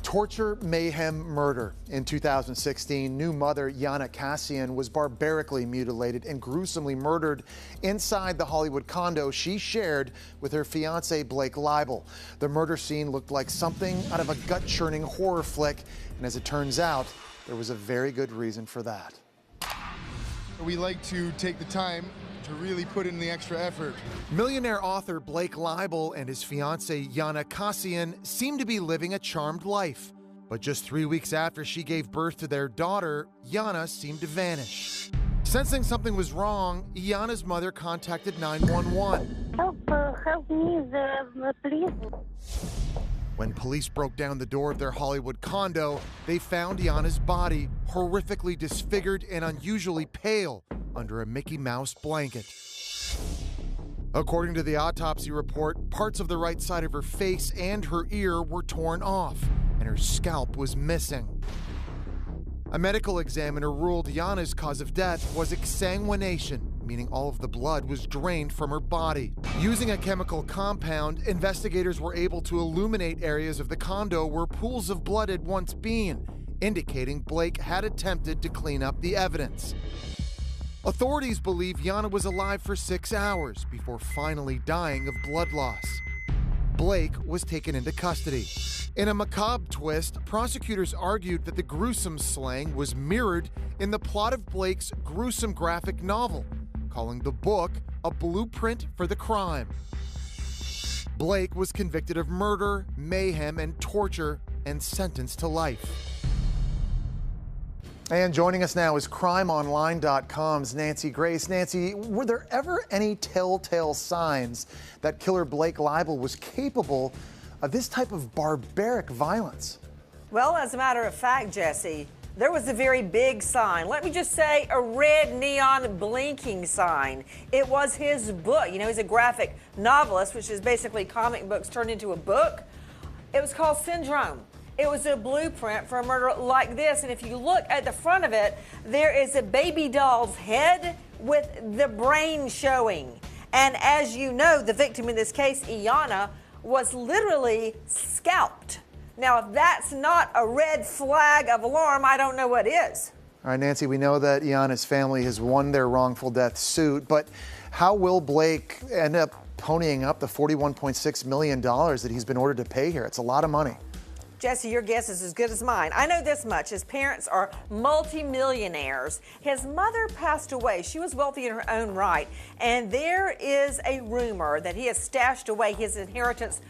Torture, mayhem, murder. In 2016, new mother Yana Kassian was barbarically mutilated and gruesomely murdered inside the Hollywood condo she shared with her fiancé Blake Leibel. The murder scene looked like something out of a gut-churning horror flick, and as it turns out, there was a very good reason for that. We like to take the time to really put in the extra effort. Millionaire author Blake Leibel and his fiancée Yana Kassian seem to be living a charmed life. But just 3 weeks after she gave birth to their daughter, Yana seemed to vanish. Sensing something was wrong, Yana's mother contacted 911. Help me, please. When police broke down the door of their Hollywood condo, they found Yana's body horrifically disfigured and unusually pale under a Mickey Mouse blanket. According to the autopsy report, parts of the right side of her face and her ear were torn off, and her scalp was missing. A medical examiner ruled Yana's cause of death was exsanguination, meaning all of the blood was drained from her body. Using a chemical compound, investigators were able to illuminate areas of the condo where pools of blood had once been, indicating Blake had attempted to clean up the evidence. Authorities believe Yana was alive for 6 hours before finally dying of blood loss. Blake was taken into custody. In a macabre twist, prosecutors argued that the gruesome slaying was mirrored in the plot of Blake's gruesome graphic novel, calling the book a blueprint for the crime. Blake was convicted of murder, mayhem, and torture and sentenced to life. And joining us now is crimeonline.com's Nancy Grace. Nancy, were there ever any telltale signs that killer Blake Leibel was capable of this type of barbaric violence? Well, as a matter of fact, Jesse, there was a very big sign. Let me just say a red neon blinking sign. It was his book. You know, he's a graphic novelist, which is basically comic books turned into a book. It was called Syndrome. It was a blueprint for a murder like this, and if you look at the front of it, there is a baby doll's head with the brain showing. And as you know, the victim in this case, Yana, was literally scalped. Now, if that's not a red flag of alarm, I don't know what is. All right, Nancy, we know that Yana's family has won their wrongful death suit, but how will Blake end up ponying up the $41.6 million that he's been ordered to pay here? It's a lot of money. Jesse, your guess is as good as mine. I know this much. His parents are multimillionaires. His mother passed away. She was wealthy in her own right. And there is a rumor that he has stashed away his inheritance